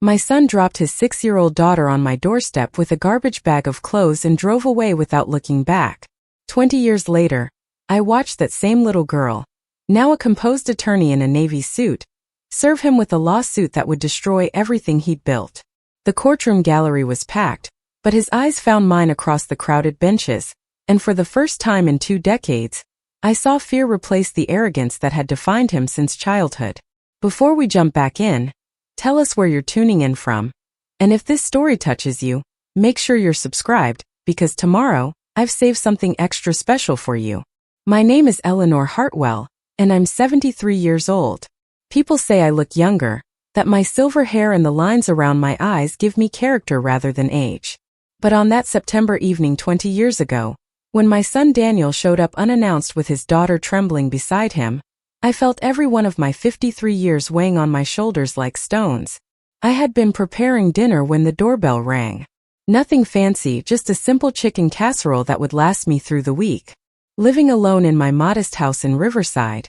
My son dropped his 6-year-old daughter on my doorstep with a garbage bag of clothes and drove away without looking back. 20 years later, I watched that same little girl, now a composed attorney in a Navy suit, serve him with a lawsuit that would destroy everything he'd built. The courtroom gallery was packed, but his eyes found mine across the crowded benches, and for the first time in 2 decades, I saw fear replace the arrogance that had defined him since childhood. Before we jump back in, tell us where you're tuning in from. And if this story touches you, make sure you're subscribed, because tomorrow, I've saved something extra special for you. My name is Eleanor Hartwell, and I'm 73 years old. People say I look younger, that my silver hair and the lines around my eyes give me character rather than age. But on that September evening 20 years ago, when my son Daniel showed up unannounced with his daughter trembling beside him, I felt every one of my 53 years weighing on my shoulders like stones. I had been preparing dinner when the doorbell rang. Nothing fancy, just a simple chicken casserole that would last me through the week. Living alone in my modest house in Riverside,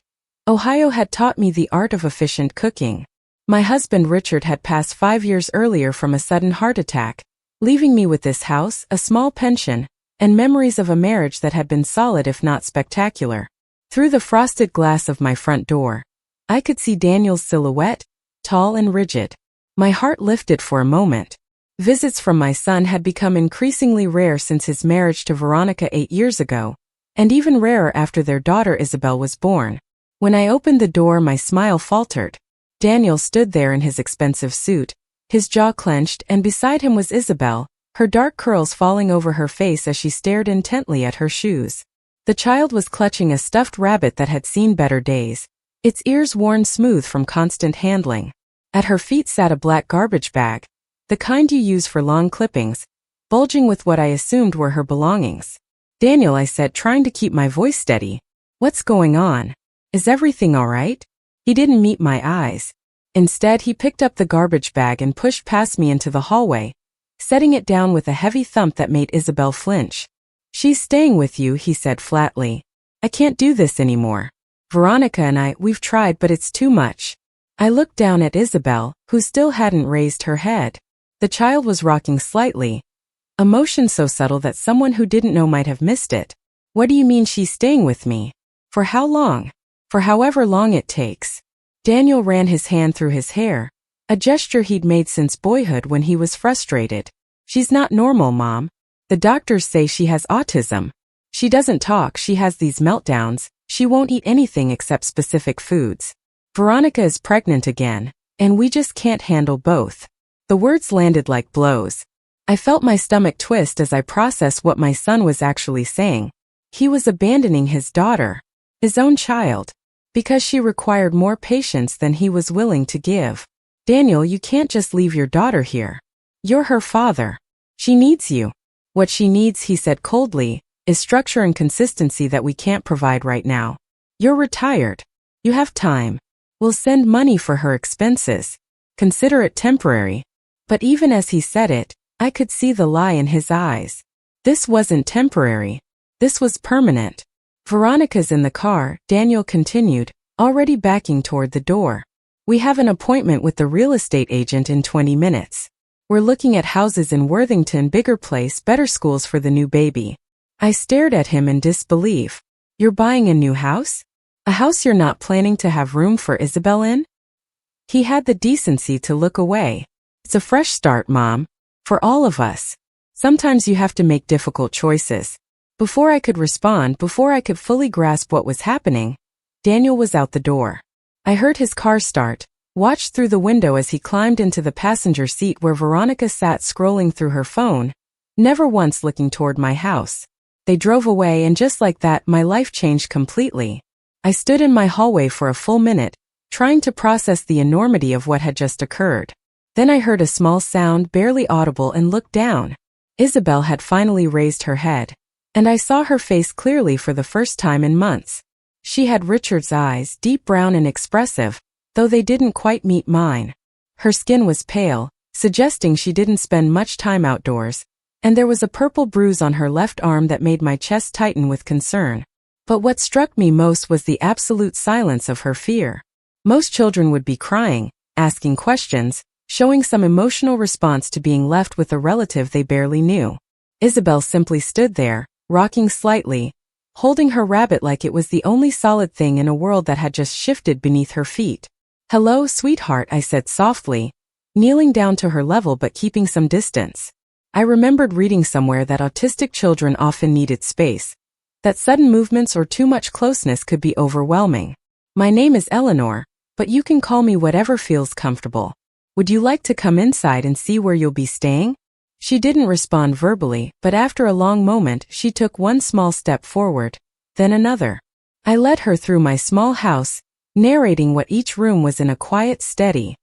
Ohio had taught me the art of efficient cooking. My husband Richard had passed 5 years earlier from a sudden heart attack, leaving me with this house, a small pension, and memories of a marriage that had been solid if not spectacular. Through the frosted glass of my front door, I could see Daniel's silhouette, tall and rigid. My heart lifted for a moment. Visits from my son had become increasingly rare since his marriage to Veronica 8 years ago, and even rarer after their daughter Isabel was born. When I opened the door, my smile faltered. Daniel stood there in his expensive suit, his jaw clenched, and beside him was Isabel, her dark curls falling over her face as she stared intently at her shoes. The child was clutching a stuffed rabbit that had seen better days, its ears worn smooth from constant handling. At her feet sat a black garbage bag, the kind you use for lawn clippings, bulging with what I assumed were her belongings. "Daniel," I said, trying to keep my voice steady. "What's going on? Is everything all right?" He didn't meet my eyes. Instead, he picked up the garbage bag and pushed past me into the hallway, setting it down with a heavy thump that made Isabel flinch. "She's staying with you," he said flatly. "I can't do this anymore. Veronica and we've tried, but it's too much." I looked down at Isabel, who still hadn't raised her head. The child was rocking slightly, a motion so subtle that someone who didn't know might have missed it. "What do you mean she's staying with me? For how long?" "For however long it takes." Daniel ran his hand through his hair, a gesture he'd made since boyhood when he was frustrated. "She's not normal, Mom. The doctors say she has autism. She doesn't talk, she has these meltdowns, she won't eat anything except specific foods. Veronica is pregnant again, and we just can't handle both." The words landed like blows. I felt my stomach twist as I processed what my son was actually saying. He was abandoning his daughter, his own child, because she required more patience than he was willing to give. "Daniel, you can't just leave your daughter here. You're her father. She needs you." "What she needs," he said coldly, "is structure and consistency that we can't provide right now. You're retired. You have time. We'll send money for her expenses. Consider it temporary." But even as he said it, I could see the lie in his eyes. This wasn't temporary. This was permanent. "Veronica's in the car," Daniel continued, already backing toward the door. "We have an appointment with the real estate agent in 20 minutes. We're looking at houses in Worthington, bigger place, better schools for the new baby." I stared at him in disbelief. "You're buying a new house? A house you're not planning to have room for Isabel in?" He had the decency to look away. "It's a fresh start, Mom. For all of us. Sometimes you have to make difficult choices." Before I could respond, before I could fully grasp what was happening, Daniel was out the door. I heard his car start, watched through the window as he climbed into the passenger seat where Veronica sat scrolling through her phone, never once looking toward my house. They drove away, and just like that, my life changed completely. I stood in my hallway for a full minute, trying to process the enormity of what had just occurred. Then I heard a small sound, barely audible, and looked down. Isabel had finally raised her head, and I saw her face clearly for the first time in months. She had Richard's eyes, deep brown and expressive, though they didn't quite meet mine. Her skin was pale, suggesting she didn't spend much time outdoors, and there was a purple bruise on her left arm that made my chest tighten with concern. But what struck me most was the absolute silence of her fear. Most children would be crying, asking questions, showing some emotional response to being left with a relative they barely knew. Isabel simply stood there, rocking slightly, holding her rabbit like it was the only solid thing in a world that had just shifted beneath her feet. "Hello, sweetheart," I said softly, kneeling down to her level but keeping some distance. I remembered reading somewhere that autistic children often needed space, that sudden movements or too much closeness could be overwhelming. "My name is Eleanor, but you can call me whatever feels comfortable. Would you like to come inside and see where you'll be staying?" She didn't respond verbally, but after a long moment she took one small step forward, then another. I led her through my small house, narrating what each room was in a quiet, steady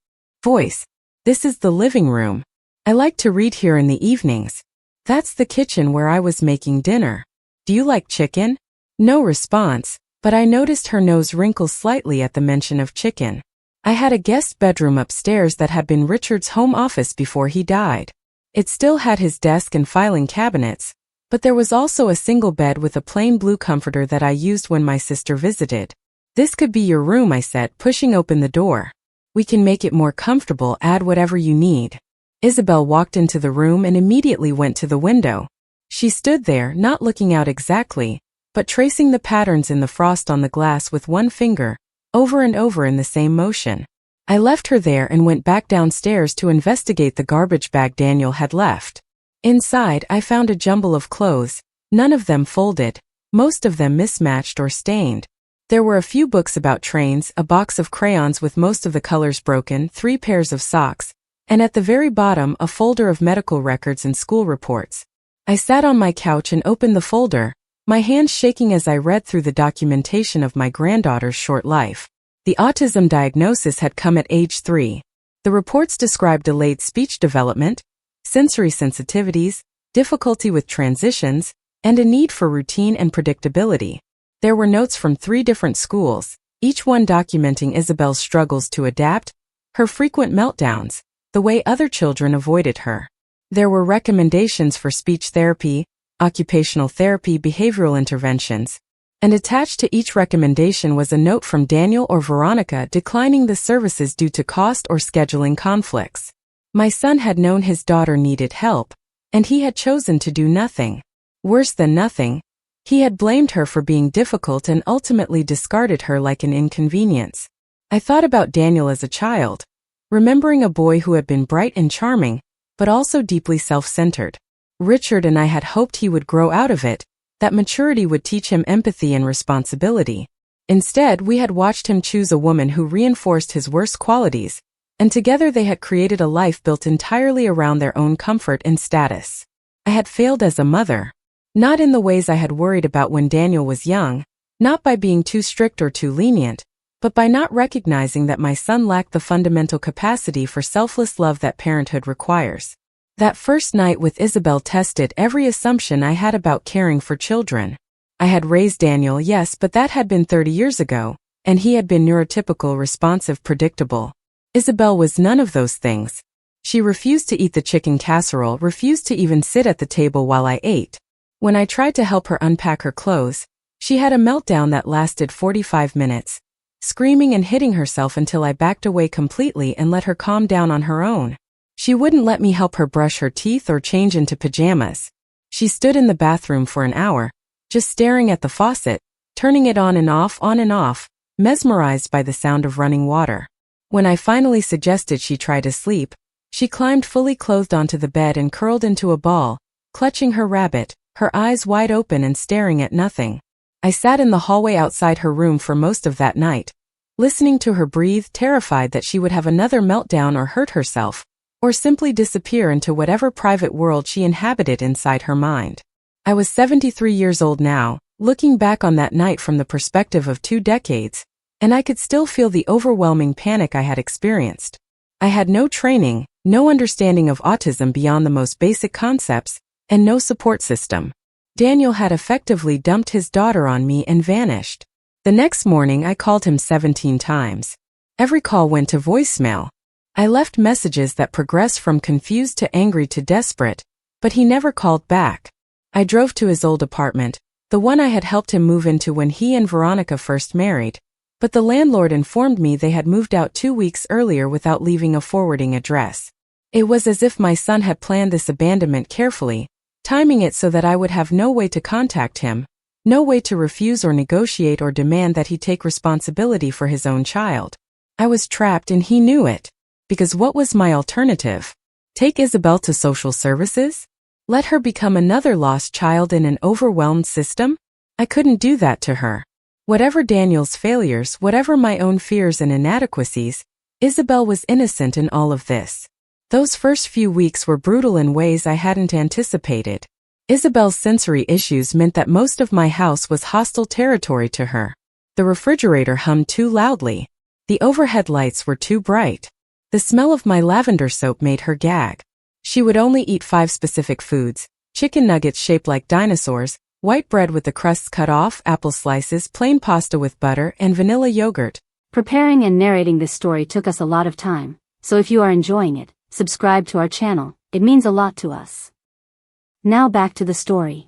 voice. "This is the living room. I like to read here in the evenings. That's the kitchen where I was making dinner. Do you like chicken?" No response, but I noticed her nose wrinkle slightly at the mention of chicken. I had a guest bedroom upstairs that had been Richard's home office before he died. It still had his desk and filing cabinets, but there was also a single bed with a plain blue comforter that I used when my sister visited. "This could be your room," I said, pushing open the door. "We can make it more comfortable, add whatever you need." Isabel walked into the room and immediately went to the window. She stood there, not looking out exactly, but tracing the patterns in the frost on the glass with one finger, over and over in the same motion. I left her there and went back downstairs to investigate the garbage bag Daniel had left. Inside, I found a jumble of clothes, none of them folded, most of them mismatched or stained. There were a few books about trains, a box of crayons with most of the colors broken, 3 pairs of socks, and at the very bottom a folder of medical records and school reports. I sat on my couch and opened the folder, my hands shaking as I read through the documentation of my granddaughter's short life. The autism diagnosis had come at age 3. The reports described delayed speech development, sensory sensitivities, difficulty with transitions, and a need for routine and predictability. There were notes from 3 different schools, each one documenting Isabel's struggles to adapt, her frequent meltdowns, the way other children avoided her. There were recommendations for speech therapy, occupational therapy, behavioral interventions, and attached to each recommendation was a note from Daniel or Veronica declining the services due to cost or scheduling conflicts. My son had known his daughter needed help, and he had chosen to do nothing. Worse than nothing, he had blamed her for being difficult and ultimately discarded her like an inconvenience. I thought about Daniel as a child, remembering a boy who had been bright and charming, but also deeply self-centered. Richard and I had hoped he would grow out of it, that maturity would teach him empathy and responsibility. Instead, we had watched him choose a woman who reinforced his worst qualities, and together they had created a life built entirely around their own comfort and status. I had failed as a mother. Not in the ways I had worried about when Daniel was young, not by being too strict or too lenient, but by not recognizing that my son lacked the fundamental capacity for selfless love that parenthood requires. That first night with Isabel tested every assumption I had about caring for children. I had raised Daniel, yes, but that had been 30 years ago, and he had been neurotypical, responsive, predictable. Isabel was none of those things. She refused to eat the chicken casserole, refused to even sit at the table while I ate. When I tried to help her unpack her clothes, she had a meltdown that lasted 45 minutes, screaming and hitting herself until I backed away completely and let her calm down on her own. She wouldn't let me help her brush her teeth or change into pajamas. She stood in the bathroom for an hour, just staring at the faucet, turning it on and off, mesmerized by the sound of running water. When I finally suggested she try to sleep, she climbed fully clothed onto the bed and curled into a ball, clutching her rabbit, her eyes wide open and staring at nothing. I sat in the hallway outside her room for most of that night, listening to her breathe, terrified that she would have another meltdown or hurt herself, or simply disappear into whatever private world she inhabited inside her mind. I was 73 years old now, looking back on that night from the perspective of 2 decades, and I could still feel the overwhelming panic I had experienced. I had no training, no understanding of autism beyond the most basic concepts, and no support system. Daniel had effectively dumped his daughter on me and vanished. The next morning I called him 17 times. Every call went to voicemail. I left messages that progressed from confused to angry to desperate, but he never called back. I drove to his old apartment, the one I had helped him move into when he and Veronica first married, But the landlord informed me they had moved out 2 weeks earlier without leaving a forwarding address. It was as if my son had planned this abandonment carefully, timing it so that I would have no way to contact him, no way to refuse or negotiate or demand that he take responsibility for his own child. I was trapped and he knew it. Because what was my alternative? Take Isabel to social services? Let her become another lost child in an overwhelmed system? I couldn't do that to her. Whatever Daniel's failures, whatever my own fears and inadequacies, Isabel was innocent in all of this. Those first few weeks were brutal in ways I hadn't anticipated. Isabel's sensory issues meant that most of my house was hostile territory to her. The refrigerator hummed too loudly. The overhead lights were too bright. The smell of my lavender soap made her gag. She would only eat 5 specific foods: chicken nuggets shaped like dinosaurs, white bread with the crusts cut off, apple slices, plain pasta with butter, and vanilla yogurt. Preparing and narrating this story took us a lot of time, so if you are enjoying it, subscribe to our channel, it means a lot to us. Now back to the story.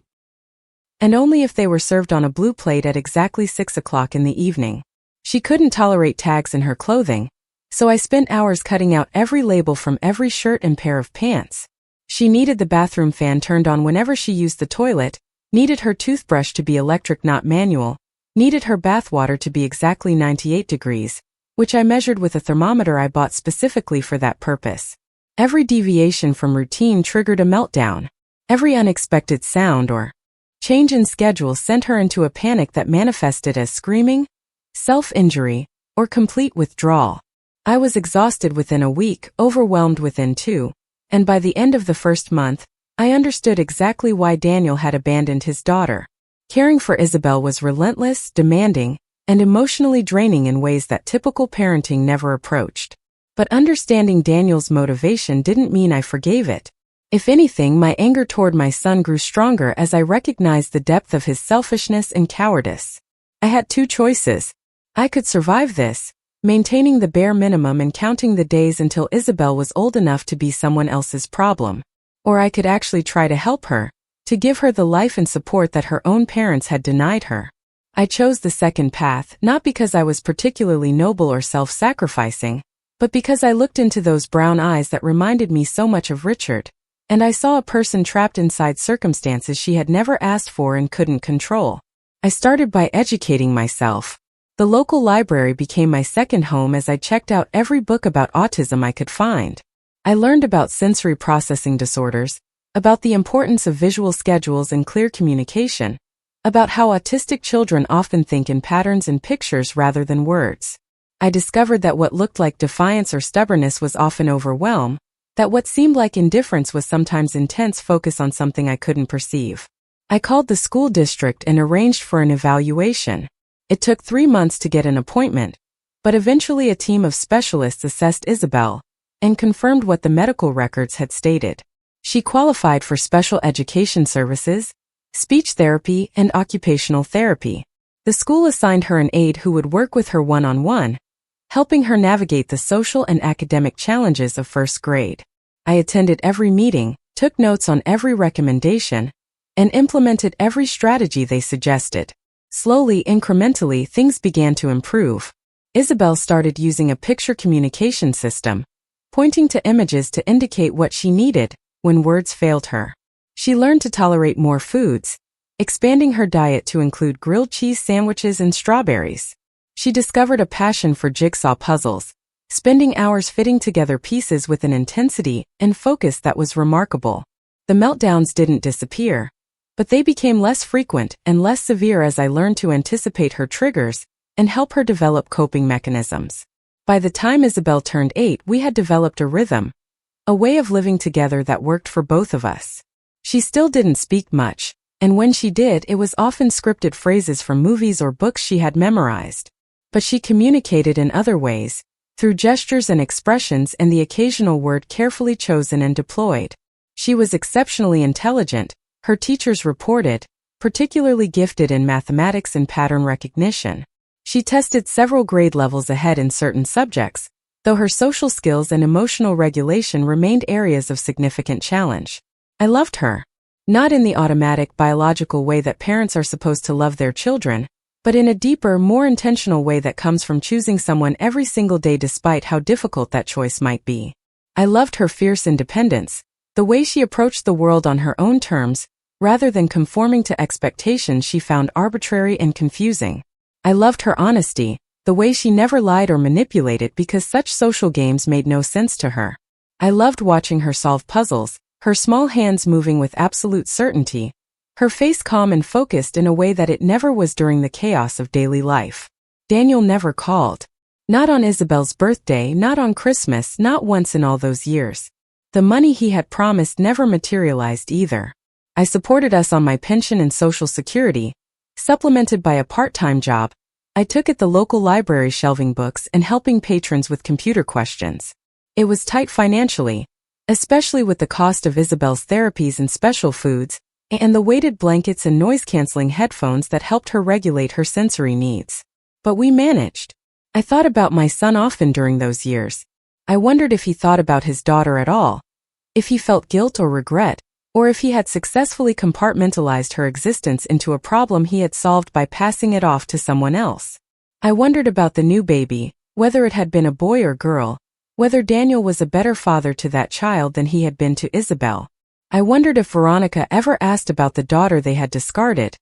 And only if they were served on a blue plate at exactly 6 o'clock in the evening. She couldn't tolerate tags in her clothing, so I spent hours cutting out every label from every shirt and pair of pants. She needed the bathroom fan turned on whenever she used the toilet, needed her toothbrush to be electric not manual, needed her bathwater to be exactly 98 degrees, which I measured with a thermometer I bought specifically for that purpose. Every deviation from routine triggered a meltdown. Every unexpected sound or change in schedule sent her into a panic that manifested as screaming, self-injury, or complete withdrawal. I was exhausted within a week, overwhelmed within 2, and by the end of the first month, I understood exactly why Daniel had abandoned his daughter. Caring for Isabel was relentless, demanding, and emotionally draining in ways that typical parenting never approached. But understanding Daniel's motivation didn't mean I forgave it. If anything, my anger toward my son grew stronger as I recognized the depth of his selfishness and cowardice. I had 2 choices. I could survive this, maintaining the bare minimum and counting the days until Isabel was old enough to be someone else's problem. Or I could actually try to help her, to give her the life and support that her own parents had denied her. I chose the second path, not because I was particularly noble or self-sacrificing, but because I looked into those brown eyes that reminded me so much of Richard, and I saw a person trapped inside circumstances she had never asked for and couldn't control. I started by educating myself. The local library became my second home as I checked out every book about autism I could find. I learned about sensory processing disorders, about the importance of visual schedules and clear communication, about how autistic children often think in patterns and pictures rather than words. I discovered that what looked like defiance or stubbornness was often overwhelm, that what seemed like indifference was sometimes intense focus on something I couldn't perceive. I called the school district and arranged for an evaluation. It took 3 months to get an appointment, but eventually a team of specialists assessed Isabel and confirmed what the medical records had stated. She qualified for special education services, speech therapy, and occupational therapy. The school assigned her an aide who would work with her one-on-one, helping her navigate the social and academic challenges of first grade. I attended every meeting, took notes on every recommendation, and implemented every strategy they suggested. Slowly, incrementally, things began to improve. Isabel started using a picture communication system, pointing to images to indicate what she needed when words failed her. She learned to tolerate more foods, expanding her diet to include grilled cheese sandwiches and strawberries. She discovered a passion for jigsaw puzzles, spending hours fitting together pieces with an intensity and focus that was remarkable. The meltdowns didn't disappear, but they became less frequent and less severe as I learned to anticipate her triggers and help her develop coping mechanisms. By the time Isabel turned 8, we had developed a rhythm, a way of living together that worked for both of us. She still didn't speak much, and when she did, it was often scripted phrases from movies or books she had memorized. But she communicated in other ways, through gestures and expressions and the occasional word carefully chosen and deployed. She was exceptionally intelligent, her teachers reported, particularly gifted in mathematics and pattern recognition. She tested several grade levels ahead in certain subjects, though her social skills and emotional regulation remained areas of significant challenge. I loved her. Not in the automatic biological way that parents are supposed to love their children, but in a deeper, more intentional way that comes from choosing someone every single day despite how difficult that choice might be. I loved her fierce independence, the way she approached the world on her own terms, rather than conforming to expectations she found arbitrary and confusing. I loved her honesty, the way she never lied or manipulated because such social games made no sense to her. I loved watching her solve puzzles, her small hands moving with absolute certainty, her face calm and focused in a way that it never was during the chaos of daily life. Daniel never called. Not on Isabel's birthday, not on Christmas, not once in all those years. The money he had promised never materialized either. I supported us on my pension and Social Security, supplemented by a part-time job. I took at the local library shelving books and helping patrons with computer questions. It was tight financially, especially with the cost of Isabel's therapies and special foods, and the weighted blankets and noise-canceling headphones that helped her regulate her sensory needs. But we managed. I thought about my son often during those years. I wondered if he thought about his daughter at all, if he felt guilt or regret, or if he had successfully compartmentalized her existence into a problem he had solved by passing it off to someone else. I wondered about the new baby, whether it had been a boy or girl, whether Daniel was a better father to that child than he had been to Isabel. I wondered if Veronica ever asked about the daughter they had discarded,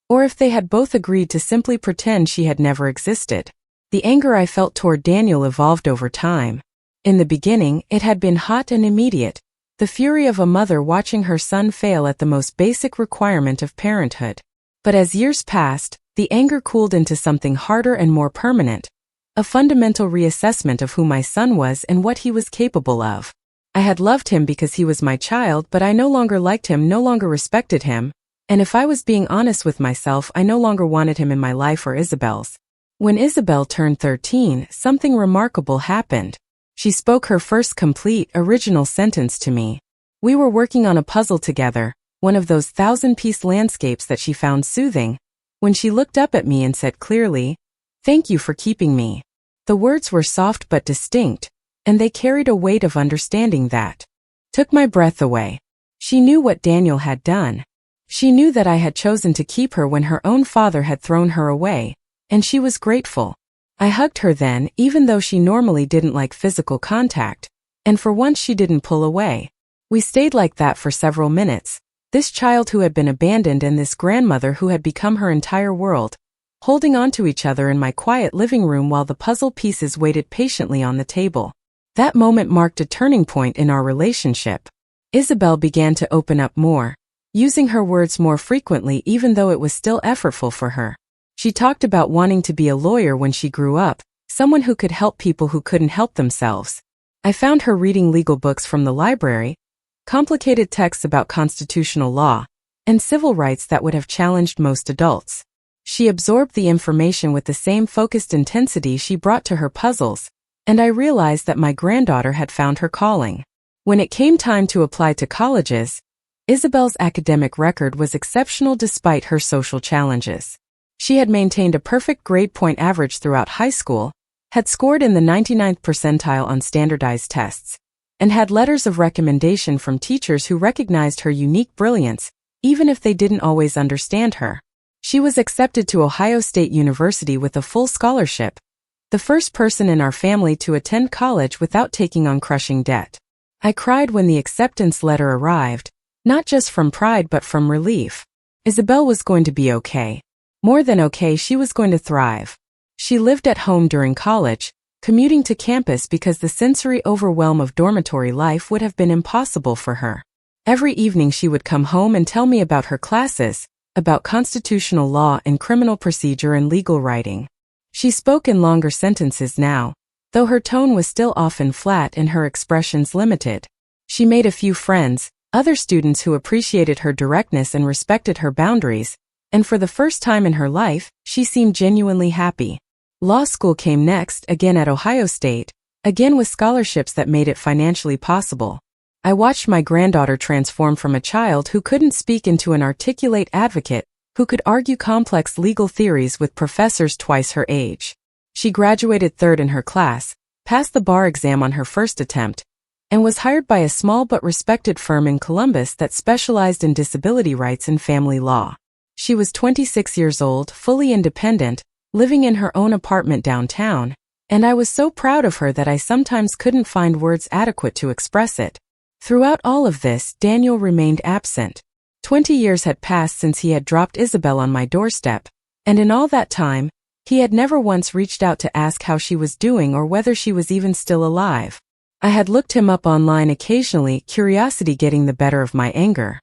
or if they had both agreed to simply pretend she had never existed. The anger I felt toward Daniel evolved over time. In the beginning, it had been hot and immediate, the fury of a mother watching her son fail at the most basic requirement of parenthood. But as years passed, the anger cooled into something harder and more permanent, a fundamental reassessment of who my son was and what he was capable of. I had loved him because he was my child, but I no longer liked him, no longer respected him, and if I was being honest with myself, I no longer wanted him in my life or Isabel's. When Isabel turned 13, something remarkable happened. She spoke her first complete, original sentence to me. We were working on a puzzle together, one of those 1,000-piece landscapes that she found soothing, when she looked up at me and said clearly, "Thank you for keeping me." The words were soft but distinct, and they carried a weight of understanding that took my breath away. She knew what Daniel had done. She knew that I had chosen to keep her when her own father had thrown her away, and she was grateful. I hugged her then, even though she normally didn't like physical contact, and for once she didn't pull away. We stayed like that for several minutes, this child who had been abandoned and this grandmother who had become her entire world, holding on to each other in my quiet living room while the puzzle pieces waited patiently on the table. That moment marked a turning point in our relationship. Isabel began to open up more, using her words more frequently even though it was still effortful for her. She talked about wanting to be a lawyer when she grew up, someone who could help people who couldn't help themselves. I found her reading legal books from the library, complicated texts about constitutional law, and civil rights that would have challenged most adults. She absorbed the information with the same focused intensity she brought to her puzzles, and I realized that my granddaughter had found her calling. When it came time to apply to colleges, Isabel's academic record was exceptional despite her social challenges. She had maintained a perfect grade point average throughout high school, had scored in the 99th percentile on standardized tests, and had letters of recommendation from teachers who recognized her unique brilliance, even if they didn't always understand her. She was accepted to Ohio State University with a full scholarship, the first person in our family to attend college without taking on crushing debt. I cried when the acceptance letter arrived, not just from pride but from relief. Isabel was going to be okay. More than okay, she was going to thrive. She lived at home during college, commuting to campus because the sensory overwhelm of dormitory life would have been impossible for her. Every evening she would come home and tell me about her classes, about constitutional law and criminal procedure and legal writing. She spoke in longer sentences now, though her tone was still often flat and her expressions limited. She made a few friends, other students who appreciated her directness and respected her boundaries, and for the first time in her life, she seemed genuinely happy. Law school came next, again at Ohio State, again with scholarships that made it financially possible. I watched my granddaughter transform from a child who couldn't speak into an articulate advocate who could argue complex legal theories with professors twice her age. She graduated third in her class, passed the bar exam on her first attempt, and was hired by a small but respected firm in Columbus that specialized in disability rights and family law. She was 26 years old, fully independent, living in her own apartment downtown, and I was so proud of her that I sometimes couldn't find words adequate to express it. Throughout all of this, Daniel remained absent. 20 years had passed since he had dropped Isabel on my doorstep, and in all that time, he had never once reached out to ask how she was doing or whether she was even still alive. I had looked him up online occasionally, curiosity getting the better of my anger.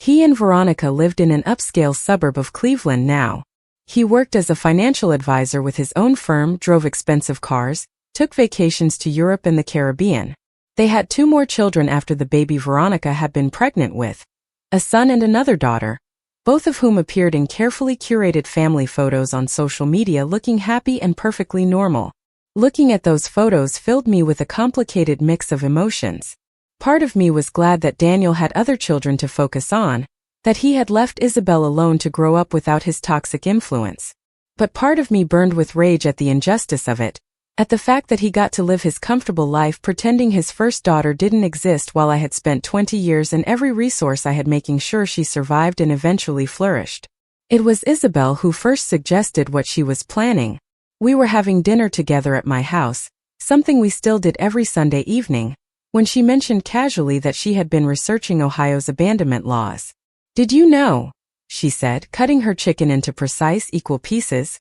He and Veronica lived in an upscale suburb of Cleveland now. He worked as a financial advisor with his own firm, drove expensive cars, took vacations to Europe and the Caribbean. They had 2 more children after the baby Veronica had been pregnant with, a son and another daughter, both of whom appeared in carefully curated family photos on social media looking happy and perfectly normal. Looking at those photos filled me with a complicated mix of emotions. Part of me was glad that Daniel had other children to focus on, that he had left Isabel alone to grow up without his toxic influence. But part of me burned with rage at the injustice of it, at the fact that he got to live his comfortable life pretending his first daughter didn't exist while I had spent 20 years and every resource I had making sure she survived and eventually flourished. It was Isabel who first suggested what she was planning. We were having dinner together at my house, something we still did every Sunday evening, when she mentioned casually that she had been researching Ohio's abandonment laws. "Did you know," she said, cutting her chicken into precise, equal pieces,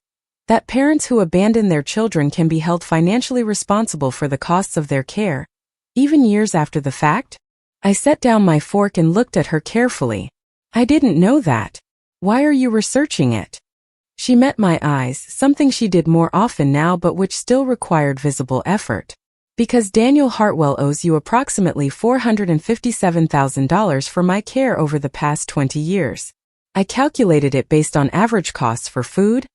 "that parents who abandon their children can be held financially responsible for the costs of their care, even years after the fact?" I set down my fork and looked at her carefully. "I didn't know that. Why are you researching it?" She met my eyes, something she did more often now but which still required visible effort. "Because Daniel Hartwell owes you approximately $457,000 for my care over the past 20 years. I calculated it based on average costs for food,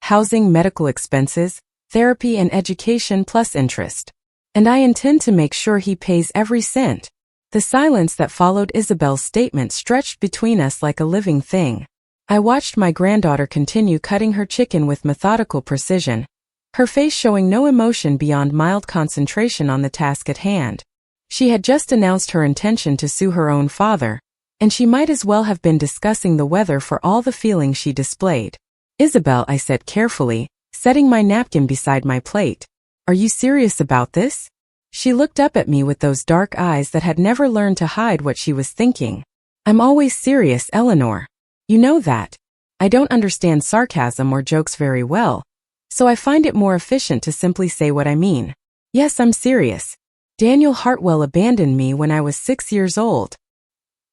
housing, medical expenses, therapy and education plus interest. And I intend to make sure he pays every cent." The silence that followed Isabel's statement stretched between us like a living thing. I watched my granddaughter continue cutting her chicken with methodical precision, her face showing no emotion beyond mild concentration on the task at hand. She had just announced her intention to sue her own father, and she might as well have been discussing the weather for all the feeling she displayed. "Isabel," I said carefully, setting my napkin beside my plate, "are you serious about this?" She looked up at me with those dark eyes that had never learned to hide what she was thinking. "I'm always serious, Eleanor. You know that. I don't understand sarcasm or jokes very well, so I find it more efficient to simply say what I mean. Yes, I'm serious. Daniel Hartwell abandoned me when I was 6 years old.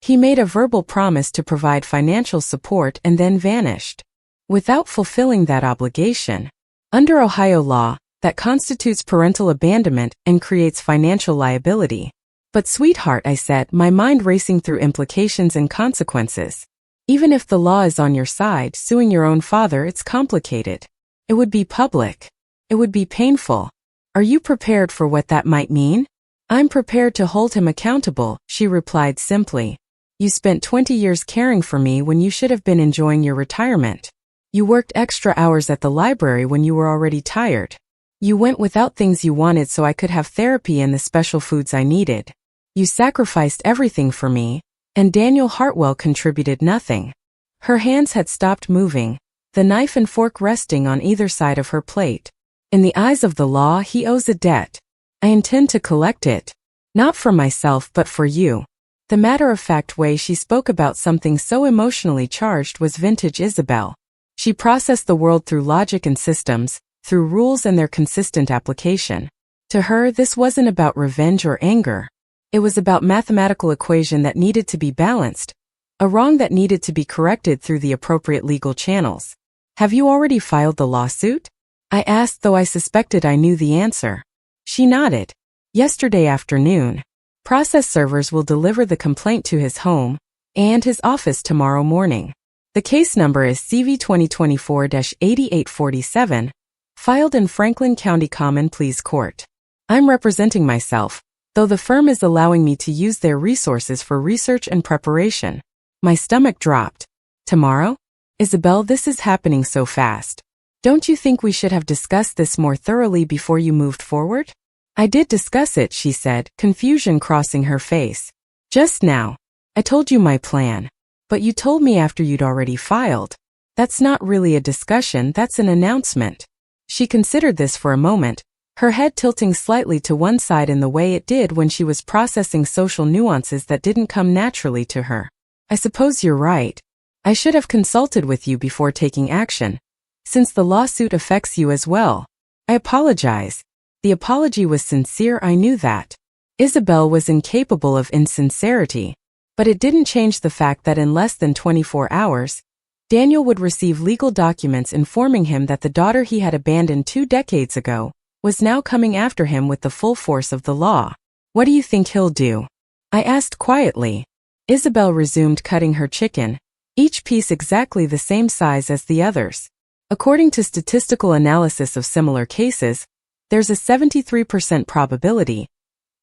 He made a verbal promise to provide financial support and then vanished, without fulfilling that obligation. Under Ohio law, that constitutes parental abandonment and creates financial liability. But sweetheart," I said, my mind racing through implications and consequences. "Even if the law is on your side, suing your own father, it's complicated. It would be public. It would be painful. Are you prepared for what that might mean?" "I'm prepared to hold him accountable," she replied simply. "You spent 20 years caring for me when you should have been enjoying your retirement. You worked extra hours at the library when you were already tired. You went without things you wanted so I could have therapy and the special foods I needed. You sacrificed everything for me, and Daniel Hartwell contributed nothing." Her hands had stopped moving, the knife and fork resting on either side of her plate. "In the eyes of the law, he owes a debt. I intend to collect it. Not for myself but for you." The matter-of-fact way she spoke about something so emotionally charged was vintage Isabel. She processed the world through logic and systems, through rules and their consistent application. To her, this wasn't about revenge or anger. It was about mathematical equation that needed to be balanced, a wrong that needed to be corrected through the appropriate legal channels. "Have you already filed the lawsuit?" I asked, though I suspected I knew the answer. She nodded. "Yesterday afternoon. Process servers will deliver the complaint to his home and his office tomorrow morning. The case number is CV 2024-8847, filed in Franklin County Common Pleas Court. I'm representing myself, though the firm is allowing me to use their resources for research and preparation." My stomach dropped. "Tomorrow? Isabel, this is happening so fast. Don't you think we should have discussed this more thoroughly before you moved forward?" "I did discuss it," she said, confusion crossing her face. "Just now. I told you my plan. But you told me after you'd already filed. That's not really a discussion, that's an announcement. She considered this for a moment, her head tilting slightly to one side in the way it did when she was processing social nuances that didn't come naturally to her. I suppose you're right. I should have consulted with you before taking action, since the lawsuit affects you as well. I apologize. The apology was sincere, I knew that. Isabel was incapable of insincerity, but it didn't change the fact that in less than 24 hours, Daniel would receive legal documents informing him that the daughter he had abandoned 2 decades ago was now coming after him with the full force of the law. What do you think he'll do? I asked quietly. Isabel resumed cutting her chicken, each piece exactly the same size as the others. According to statistical analysis of similar cases, there's a 73% probability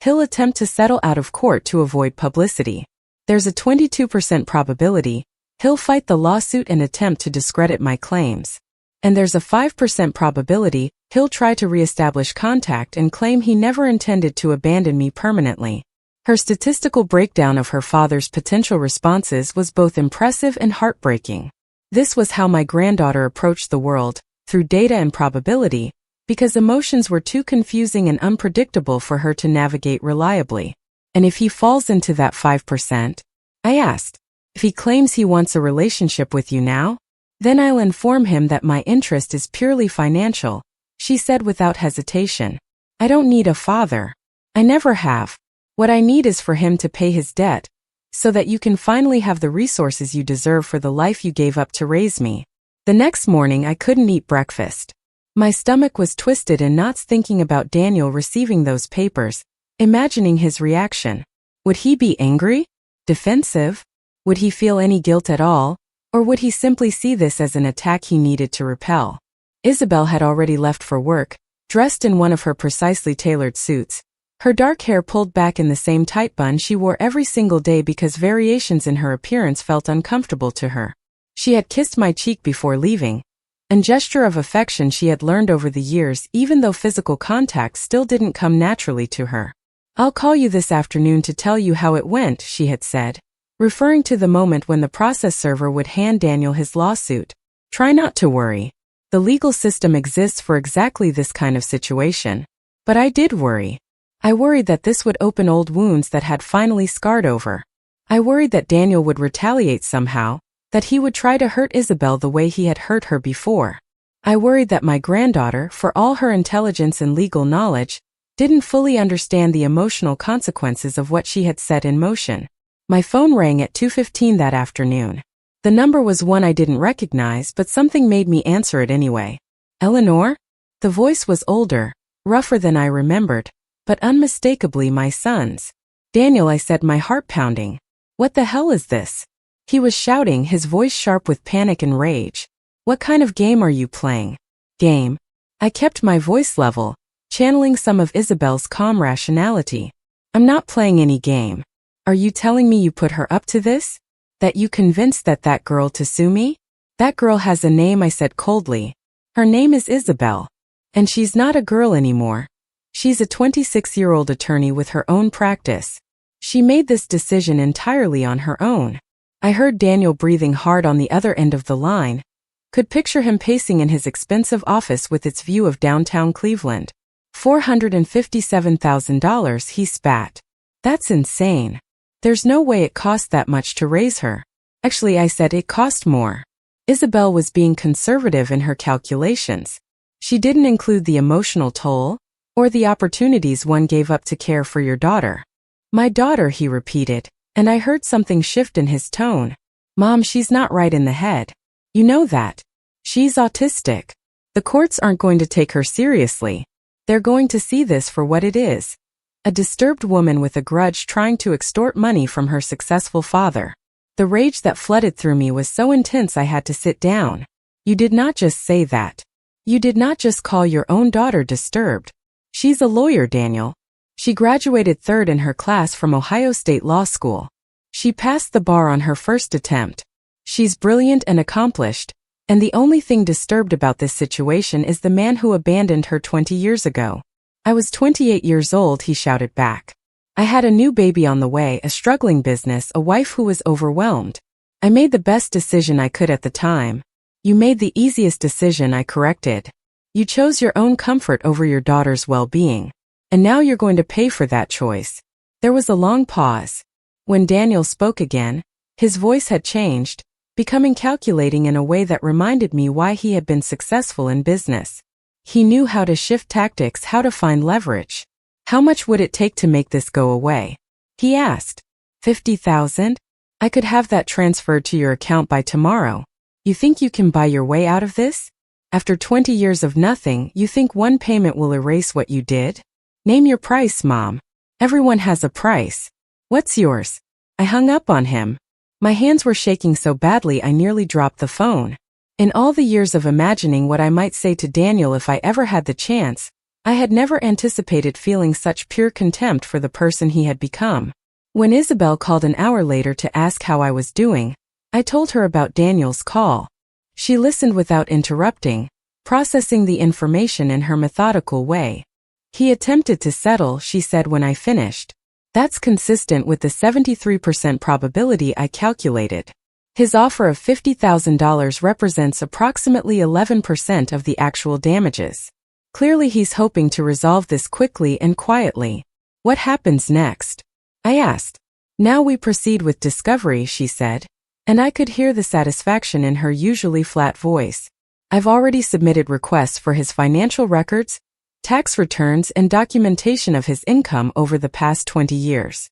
he'll attempt to settle out of court to avoid publicity. There's a 22% probability he'll fight the lawsuit and attempt to discredit my claims. And there's a 5% probability he'll try to reestablish contact and claim he never intended to abandon me permanently. Her statistical breakdown of her father's potential responses was both impressive and heartbreaking. This was how my granddaughter approached the world, through data and probability, because emotions were too confusing and unpredictable for her to navigate reliably. And if he falls into that 5%? I asked. If he claims he wants a relationship with you now? Then I'll inform him that my interest is purely financial, she said without hesitation. I don't need a father. I never have. What I need is for him to pay his debt, so that you can finally have the resources you deserve for the life you gave up to raise me. The next morning I couldn't eat breakfast. My stomach was twisted in knots thinking about Daniel receiving those papers, imagining his reaction. Would he be angry? Defensive? Would he feel any guilt at all? Or would he simply see this as an attack he needed to repel? Isabel had already left for work, dressed in one of her precisely tailored suits, her dark hair pulled back in the same tight bun she wore every single day because variations in her appearance felt uncomfortable to her. She had kissed my cheek before leaving, a gesture of affection she had learned over the years even though physical contact still didn't come naturally to her. I'll call you this afternoon to tell you how it went, she had said, referring to the moment when the process server would hand Daniel his lawsuit. Try not to worry. The legal system exists for exactly this kind of situation. But I did worry. I worried that this would open old wounds that had finally scarred over. I worried that Daniel would retaliate somehow, that he would try to hurt Isabel the way he had hurt her before. I worried that my granddaughter, for all her intelligence and legal knowledge, didn't fully understand the emotional consequences of what she had set in motion. My phone rang at 2:15 that afternoon. The number was one I didn't recognize, but something made me answer it anyway. Eleanor? The voice was older, rougher than I remembered, but unmistakably my son's. Daniel, I said, my heart pounding. What the hell is this? He was shouting, his voice sharp with panic and rage. What kind of game are you playing? Game? I kept my voice level, channeling some of Isabel's calm rationality. I'm not playing any game. Are you telling me you put her up to this? That you convinced that girl to sue me? That girl has a name, I said coldly. Her name is Isabel. And she's not a girl anymore. She's a 26-year-old attorney with her own practice. She made this decision entirely on her own. I heard Daniel breathing hard on the other end of the line. Could picture him pacing in his expensive office with its view of downtown Cleveland. $457,000, he spat. That's insane. There's no way it cost that much to raise her. Actually, I said it cost more. Isabel was being conservative in her calculations. She didn't include the emotional toll, or the opportunities one gave up to care for your daughter. My daughter, he repeated, and I heard something shift in his tone. Mom, she's not right in the head. You know that. She's autistic. The courts aren't going to take her seriously. They're going to see this for what it is. A disturbed woman with a grudge trying to extort money from her successful father. The rage that flooded through me was so intense I had to sit down. You did not just say that. You did not just call your own daughter disturbed. She's a lawyer, Daniel. She graduated third in her class from Ohio State Law School. She passed the bar on her first attempt. She's brilliant and accomplished, and the only thing disturbed about this situation is the man who abandoned her 20 years ago. I was 28 years old, he shouted back. I had a new baby on the way, a struggling business, a wife who was overwhelmed. I made the best decision I could at the time. You made the easiest decision I corrected. You chose your own comfort over your daughter's well-being. And now you're going to pay for that choice. There was a long pause. When Daniel spoke again, his voice had changed, becoming calculating in a way that reminded me why he had been successful in business. He knew how to shift tactics, how to find leverage. How much would it take to make this go away? He asked. 50,000? I could have that transferred to your account by tomorrow. You think you can buy your way out of this? After 20 years of nothing, you think one payment will erase what you did? Name your price, Mom. Everyone has a price. What's yours? I hung up on him. My hands were shaking so badly I nearly dropped the phone. In all the years of imagining what I might say to Daniel if I ever had the chance, I had never anticipated feeling such pure contempt for the person he had become. When Isabel called an hour later to ask how I was doing, I told her about Daniel's call. She listened without interrupting, processing the information in her methodical way. He attempted to settle, she said when I finished. That's consistent with the 73% probability I calculated. His offer of $50,000 represents approximately 11% of the actual damages. Clearly he's hoping to resolve this quickly and quietly. What happens next? I asked. Now we proceed with discovery, she said, and I could hear the satisfaction in her usually flat voice. I've already submitted requests for his financial records, tax returns, and documentation of his income over the past 20 years.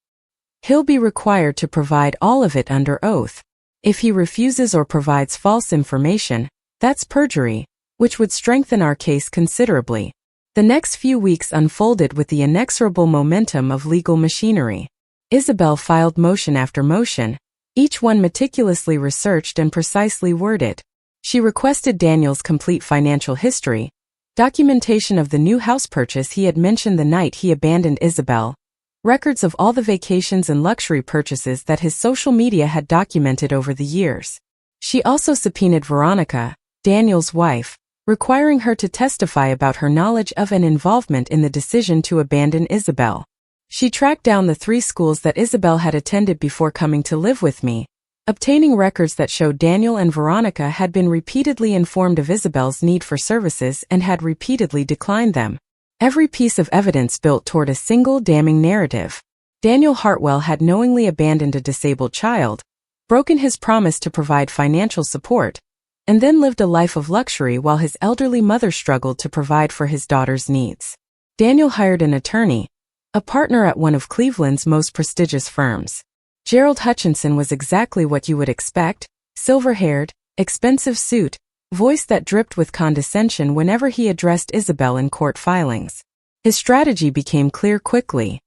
He'll be required to provide all of it under oath. If he refuses or provides false information, that's perjury, which would strengthen our case considerably. The next few weeks unfolded with the inexorable momentum of legal machinery. Isabel filed motion after motion, each one meticulously researched and precisely worded. She requested Daniel's complete financial history, documentation of the new house purchase he had mentioned the night he abandoned Isabel, records of all the vacations and luxury purchases that his social media had documented over the years. She also subpoenaed Veronica, Daniel's wife, requiring her to testify about her knowledge of and involvement in the decision to abandon Isabel. She tracked down the 3 schools that Isabel had attended before coming to live with me, obtaining records that showed Daniel and Veronica had been repeatedly informed of Isabel's need for services and had repeatedly declined them. Every piece of evidence built toward a single damning narrative. Daniel Hartwell had knowingly abandoned a disabled child, broken his promise to provide financial support, and then lived a life of luxury while his elderly mother struggled to provide for his daughter's needs. Daniel hired an attorney, a partner at one of Cleveland's most prestigious firms. Gerald Hutchinson was exactly what you would expect, silver-haired, expensive suit, voice that dripped with condescension whenever he addressed Isabel in court filings. His strategy became clear quickly.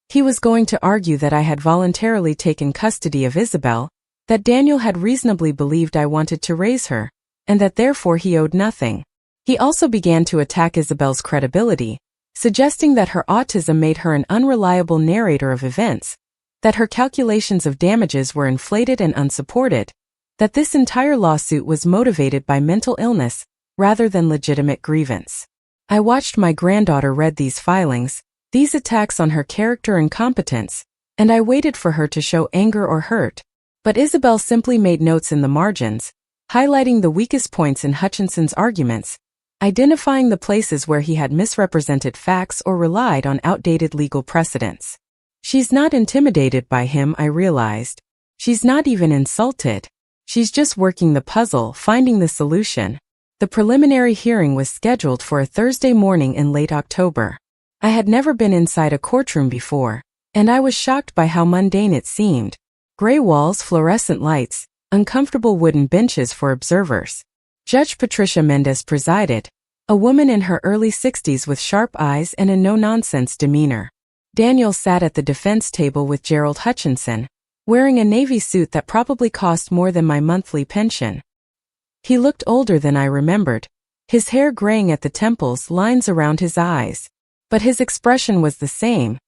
He was going to argue that I had voluntarily taken custody of Isabel, that Daniel had reasonably believed I wanted to raise her, and that therefore he owed nothing. He also began to attack Isabel's credibility, suggesting that her autism made her an unreliable narrator of events, that her calculations of damages were inflated and unsupported, that this entire lawsuit was motivated by mental illness rather than legitimate grievance. I watched my granddaughter read these filings, these attacks on her character and competence, and I waited for her to show anger or hurt. But Isabel simply made notes in the margins, highlighting the weakest points in Hutchinson's arguments, identifying the places where he had misrepresented facts or relied on outdated legal precedents. She's not intimidated by him, I realized. She's not even insulted. She's just working the puzzle, finding the solution. The preliminary hearing was scheduled for a Thursday morning in late October. I had never been inside a courtroom before, and I was shocked by how mundane it seemed. Gray walls, fluorescent lights, uncomfortable wooden benches for observers. Judge Patricia Mendez presided, a woman in her early 60s with sharp eyes and a no-nonsense demeanor. Daniel sat at the defense table with Gerald Hutchinson, wearing a navy suit that probably cost more than my monthly pension. He looked older than I remembered, his hair graying at the temples, lines around his eyes. But his expression was the same,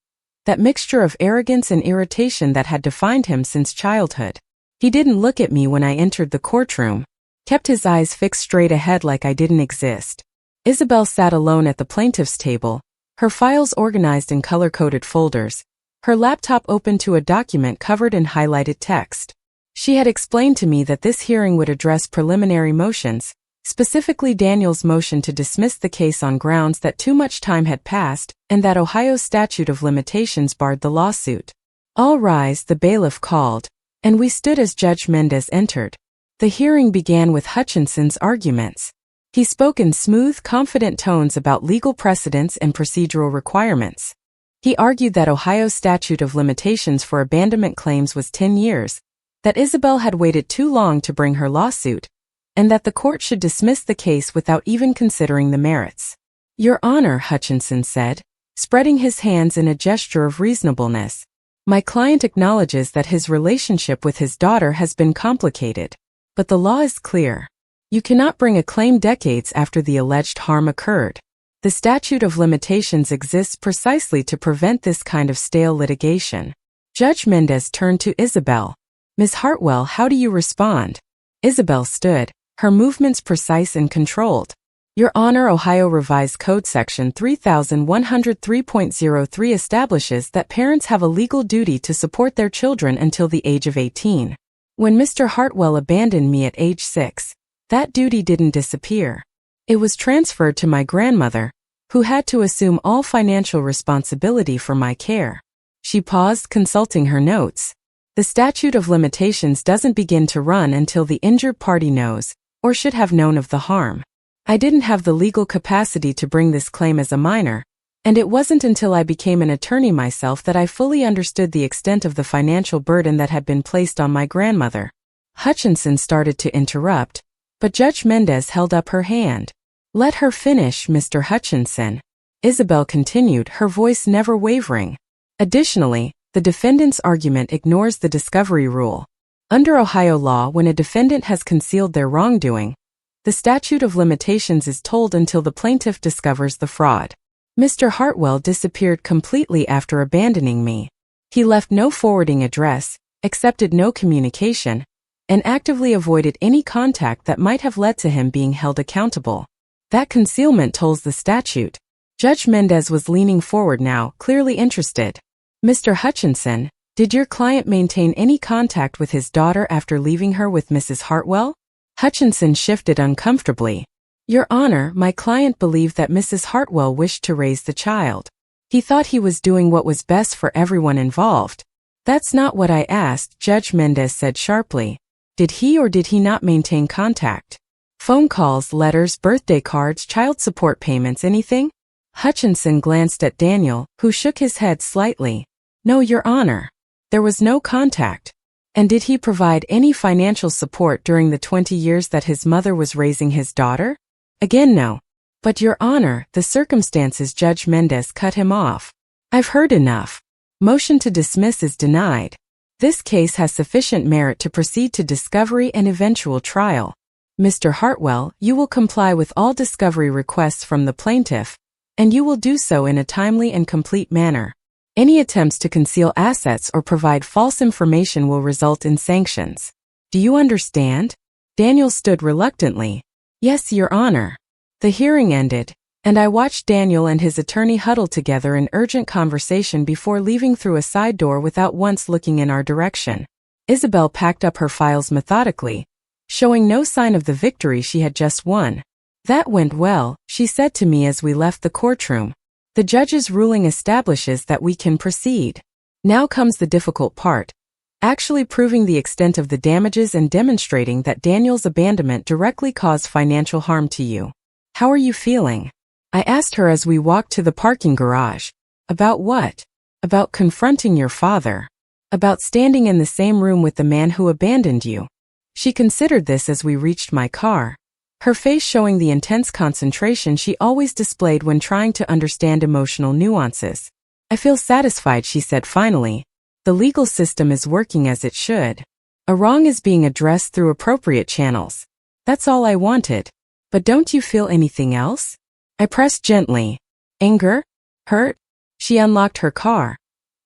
that mixture of arrogance and irritation that had defined him since childhood. He didn't look at me when I entered the courtroom, kept his eyes fixed straight ahead like I didn't exist. Isabel sat alone at the plaintiff's table, her files organized in color-coded folders, her laptop open to a document covered in highlighted text. She had explained to me that this hearing would address preliminary motions, specifically Daniel's motion to dismiss the case on grounds that too much time had passed and that Ohio's statute of limitations barred the lawsuit. "All rise," the bailiff called, and we stood as Judge Mendez entered. The hearing began with Hutchinson's arguments. He spoke in smooth, confident tones about legal precedents and procedural requirements. He argued that Ohio's statute of limitations for abandonment claims was 10 years, that Isabel had waited too long to bring her lawsuit, and that the court should dismiss the case without even considering the merits. "Your Honor," Hutchinson said, spreading his hands in a gesture of reasonableness, "my client acknowledges that his relationship with his daughter has been complicated. But the law is clear. You cannot bring a claim decades after the alleged harm occurred. The statute of limitations exists precisely to prevent this kind of stale litigation." Judge Mendez turned to Isabel. "Ms. Hartwell, how do you respond?" Isabel stood, her movements precise and controlled. "Your Honor, Ohio Revised Code Section 3103.03 establishes that parents have a legal duty to support their children until the age of 18. When Mr. Hartwell abandoned me at age 6, that duty didn't disappear. It was transferred to my grandmother, who had to assume all financial responsibility for my care." She paused, consulting her notes. "The statute of limitations doesn't begin to run until the injured party knows, or should have known of the harm. I didn't have the legal capacity to bring this claim as a minor, and it wasn't until I became an attorney myself that I fully understood the extent of the financial burden that had been placed on my grandmother." Hutchinson started to interrupt, but Judge Mendez held up her hand. "Let her finish, Mr. Hutchinson." Isabel continued, her voice never wavering. "Additionally, the defendant's argument ignores the discovery rule. Under Ohio law, when a defendant has concealed their wrongdoing, the statute of limitations is told until the plaintiff discovers the fraud. Mr. Hartwell disappeared completely after abandoning me. He left no forwarding address, accepted no communication, and actively avoided any contact that might have led to him being held accountable. That concealment tolls the statute." Judge Mendez was leaning forward now, clearly interested. "Mr. Hutchinson, did your client maintain any contact with his daughter after leaving her with Mrs. Hartwell?" Hutchinson shifted uncomfortably. "Your Honor, my client believed that Mrs. Hartwell wished to raise the child. He thought he was doing what was best for everyone involved." "That's not what I asked," Judge Mendez said sharply. "Did he or did he not maintain contact? Phone calls, letters, birthday cards, child support payments, anything?" Hutchinson glanced at Daniel, who shook his head slightly. "No, Your Honor. There was no contact." "And did he provide any financial support during the 20 years that his mother was raising his daughter?" "Again, no." "But Your Honor, the circumstances," Judge Mendez cut him off. "I've heard enough. Motion to dismiss is denied. This case has sufficient merit to proceed to discovery and eventual trial. Mr. Hartwell, you will comply with all discovery requests from the plaintiff, and you will do so in a timely and complete manner. Any attempts to conceal assets or provide false information will result in sanctions. Do you understand?" Daniel stood reluctantly. "Yes, Your Honor." The hearing ended, and I watched Daniel and his attorney huddle together in urgent conversation before leaving through a side door without once looking in our direction. Isabel packed up her files methodically, showing no sign of the victory she had just won. "That went well," she said to me as we left the courtroom. "The judge's ruling establishes that we can proceed. Now comes the difficult part, actually proving the extent of the damages and demonstrating that Daniel's abandonment directly caused financial harm to you. How are you feeling?" I asked her as we walked to the parking garage. "About what?" "About confronting your father. About standing in the same room with the man who abandoned you." She considered this as we reached my car, her face showing the intense concentration she always displayed when trying to understand emotional nuances. "I feel satisfied," she said finally. "The legal system is working as it should. A wrong is being addressed through appropriate channels. That's all I wanted. But don't you feel anything else?" I pressed gently. "Anger? Hurt?" She unlocked her car,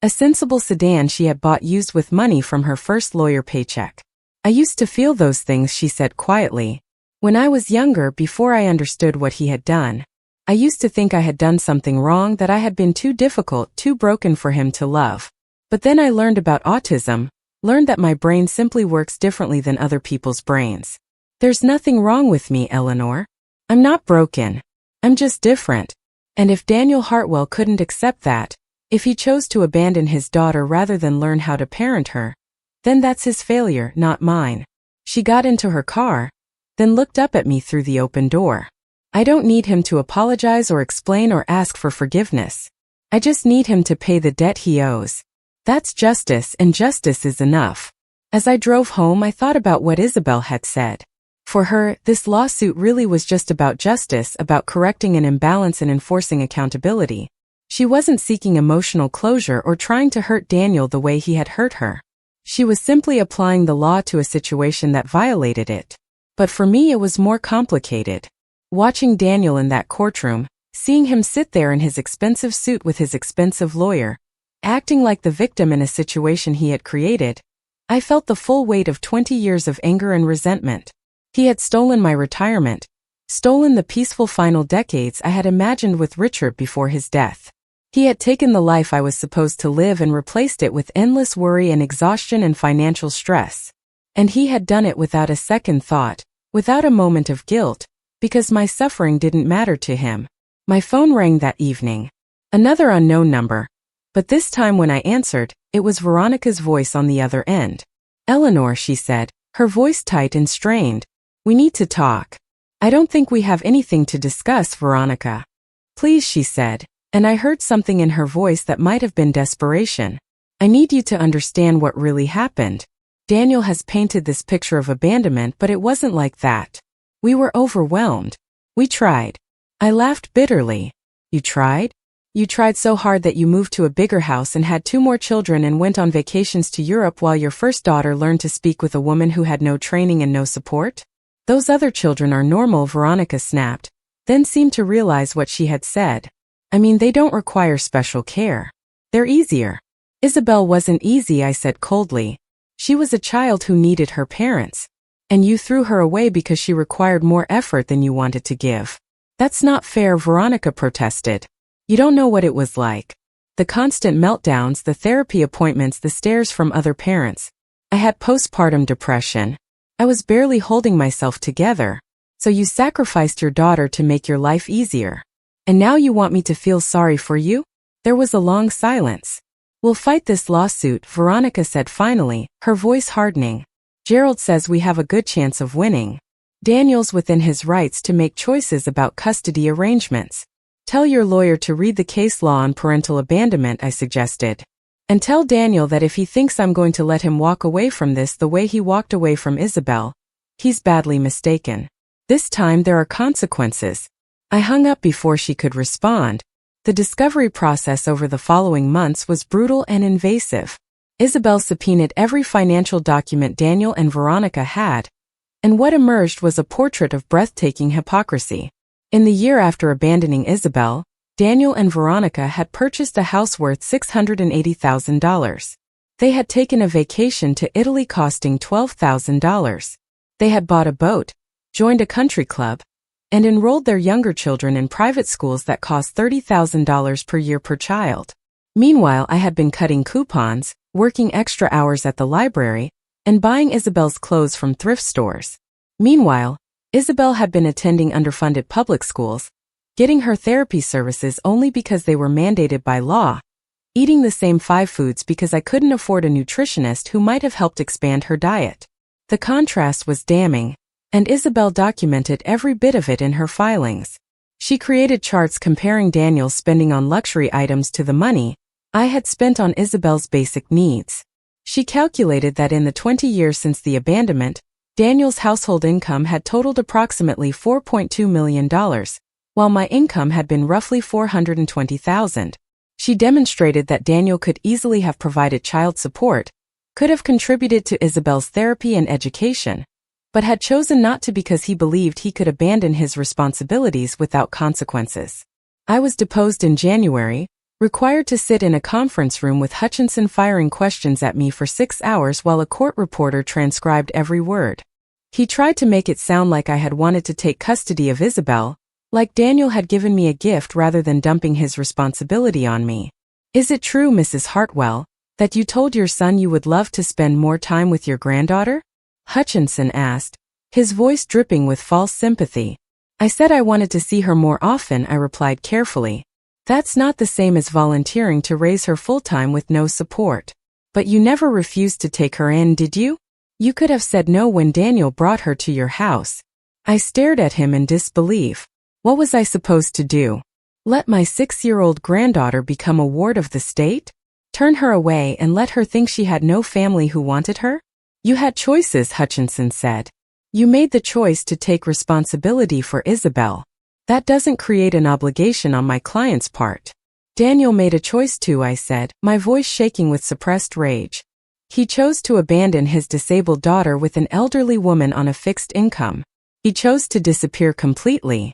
a sensible sedan she had bought used with money from her first lawyer paycheck. "I used to feel those things," she said quietly. "When I was younger, before I understood what he had done, I used to think I had done something wrong, that I had been too difficult, too broken for him to love. But then I learned about autism, Learned that my brain simply works differently than other people's brains. There's nothing wrong with me, Eleanor. I'm not broken. I'm just different. And if Daniel Hartwell couldn't accept that, if he chose to abandon his daughter rather than learn how to parent her, then that's his failure, not mine. She got into her car, then looked up at me through the open door. I don't need him to apologize or explain or ask for forgiveness. I just need him to pay the debt he owes. That's justice, and justice is enough. As I drove home, I thought about what Isabel had said. For her, this lawsuit really was just about justice, about correcting an imbalance and enforcing accountability. She wasn't seeking emotional closure or trying to hurt Daniel the way he had hurt her. She was simply applying the law to a situation that violated it. But for me, it was more complicated. Watching Daniel in that courtroom, seeing him sit there in his expensive suit with his expensive lawyer, acting like the victim in a situation he had created, I felt the full weight of 20 years of anger and resentment. He had stolen my retirement, stolen the peaceful final decades I had imagined with Richard before his death. He had taken the life I was supposed to live and replaced it with endless worry and exhaustion and financial stress. And he had done it without a second thought, without a moment of guilt, because my suffering didn't matter to him. My phone rang that evening. Another unknown number. But this time when I answered, it was Veronica's voice on the other end. "Eleanor," she said, her voice tight and strained. "We need to talk. I don't think we have anything to discuss, Veronica." "Please," she said, and I heard something in her voice that might have been desperation. "I need you to understand what really happened. Daniel has painted this picture of abandonment, but it wasn't like that. We were overwhelmed. We tried." I laughed bitterly. "You tried? You tried so hard that you moved to a bigger house and had 2 more children and went on vacations to Europe while your first daughter learned to speak with a woman who had no training and no support? Those other children are normal," Veronica snapped, then seemed to realize what she had said. "I mean, they don't require special care. They're easier." "Isabel wasn't easy," I said coldly. "She was a child who needed her parents. And you threw her away because she required more effort than you wanted to give." "That's not fair," Veronica protested. "You don't know what it was like. The constant meltdowns, the therapy appointments, the stares from other parents. I had postpartum depression. I was barely holding myself together. So you sacrificed your daughter to make your life easier. And now you want me to feel sorry for you?" There was a long silence. "We'll fight this lawsuit," Veronica said finally, her voice hardening. "Gerald says we have a good chance of winning. Daniel's within his rights to make choices about custody arrangements. Tell your lawyer to read the case law on parental abandonment," I suggested. "And tell Daniel that if he thinks I'm going to let him walk away from this the way he walked away from Isabel, he's badly mistaken. This time there are consequences." I hung up before she could respond. The discovery process over the following months was brutal and invasive. Isabel subpoenaed every financial document Daniel and Veronica had, and what emerged was a portrait of breathtaking hypocrisy. In the year after abandoning Isabel, Daniel and Veronica had purchased a house worth $680,000. They had taken a vacation to Italy costing $12,000. They had bought a boat, joined a country club, and enrolled their younger children in private schools that cost $30,000 per year per child. Meanwhile, I had been cutting coupons, working extra hours at the library, and buying Isabel's clothes from thrift stores. Meanwhile, Isabel had been attending underfunded public schools, getting her therapy services only because they were mandated by law, eating the same 5 foods because I couldn't afford a nutritionist who might have helped expand her diet. The contrast was damning, and Isabel documented every bit of it in her filings. She created charts comparing Daniel's spending on luxury items to the money I had spent on Isabel's basic needs. She calculated that in the 20 years since the abandonment, Daniel's household income had totaled approximately $4.2 million, while my income had been roughly $420,000. She demonstrated that Daniel could easily have provided child support, could have contributed to Isabel's therapy and education, but had chosen not to because he believed he could abandon his responsibilities without consequences. I was deposed in January, required to sit in a conference room with Hutchinson firing questions at me for 6 hours while a court reporter transcribed every word. He tried to make it sound like I had wanted to take custody of Isabel, like Daniel had given me a gift rather than dumping his responsibility on me. "Is it true, Mrs. Hartwell, That you told your son you would love to spend more time with your granddaughter? Hutchinson asked, his voice dripping with false sympathy. I said I wanted to see her more often, I replied carefully. That's not the same as volunteering to raise her full-time with no support. But you never refused to take her in, did you? You could have said no when Daniel brought her to your house. I stared at him in disbelief. What was I supposed to do? Let my 6-year-old granddaughter become a ward of the state? Turn her away and let her think she had no family who wanted her? You had choices, Hutchinson said. You made the choice to take responsibility for Isabel. That doesn't create an obligation on my client's part. Daniel made a choice too, I said, my voice shaking with suppressed rage. He chose to abandon his disabled daughter with an elderly woman on a fixed income. He chose to disappear completely.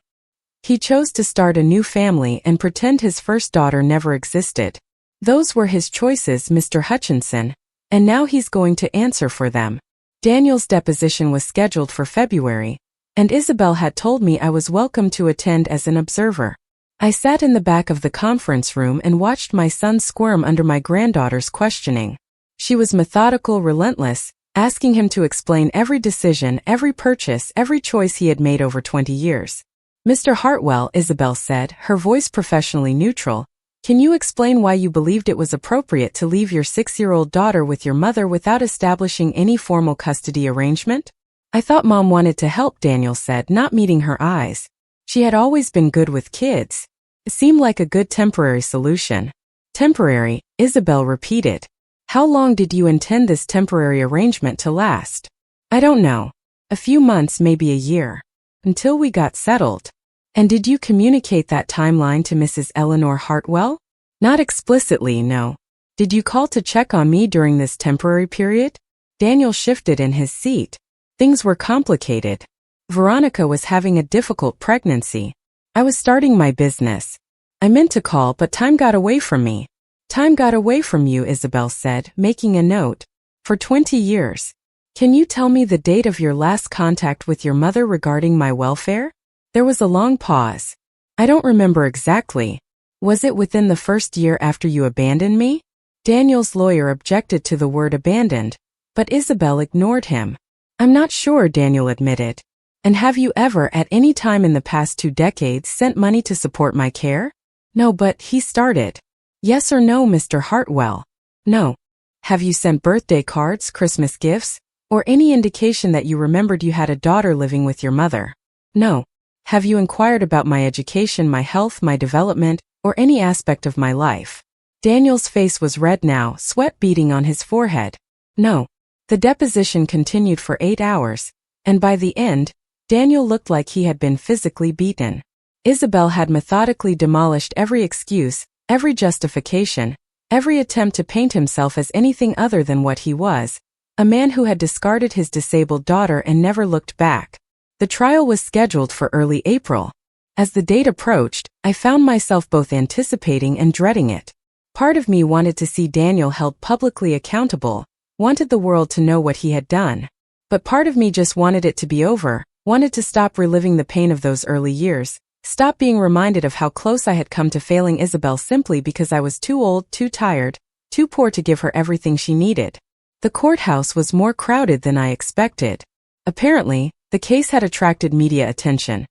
He chose to start a new family and pretend his first daughter never existed. Those were his choices, Mr. Hutchinson, and now he's going to answer for them. Daniel's deposition was scheduled for February, and Isabel had told me I was welcome to attend as an observer. I sat in the back of the conference room and watched my son squirm under my granddaughter's questioning. She was methodical, relentless, asking him to explain every decision, every purchase, every choice he had made over 20 years. Mr. Hartwell, Isabel said, her voice professionally neutral, can you explain why you believed it was appropriate to leave your 6-year-old daughter with your mother without establishing any formal custody arrangement? I thought Mom wanted to help, Daniel said, not meeting her eyes. She had always been good with kids. It seemed like a good temporary solution. Temporary, Isabel repeated. How long did you intend this temporary arrangement to last? I don't know. A few months, maybe a year. Until we got settled. And did you communicate that timeline to Mrs. Eleanor Hartwell? Not explicitly, no. Did you call to check on me during this temporary period? Daniel shifted in his seat. Things were complicated. Veronica was having a difficult pregnancy. I was starting my business. I meant to call, but time got away from me. Time got away from you, Isabel said, making a note. For 20 years. Can you tell me the date of your last contact with your mother regarding my welfare? There was a long pause. I don't remember exactly. Was it within the first year after you abandoned me? Daniel's lawyer objected to the word abandoned, but Isabel ignored him. I'm not sure, Daniel admitted. And have you ever at any time in the past 2 decades sent money to support my care? No, but he started. Yes or no, Mr. Hartwell? No. Have you sent birthday cards, Christmas gifts, or any indication that you remembered you had a daughter living with your mother? No. Have you inquired about my education, my health, my development, or any aspect of my life? Daniel's face was red now, sweat beading on his forehead. No. The deposition continued for 8 hours, and by the end, Daniel looked like he had been physically beaten. Isabel had methodically demolished every excuse, every justification, every attempt to paint himself as anything other than what he was, a man who had discarded his disabled daughter and never looked back. The trial was scheduled for early April. As the date approached, I found myself both anticipating and dreading it. Part of me wanted to see Daniel held publicly accountable, wanted the world to know what he had done. But part of me just wanted it to be over, wanted to stop reliving the pain of those early years, stop being reminded of how close I had come to failing Isabel simply because I was too old, too tired, too poor to give her everything she needed. The courthouse was more crowded than I expected. Apparently, the case had attracted media attention.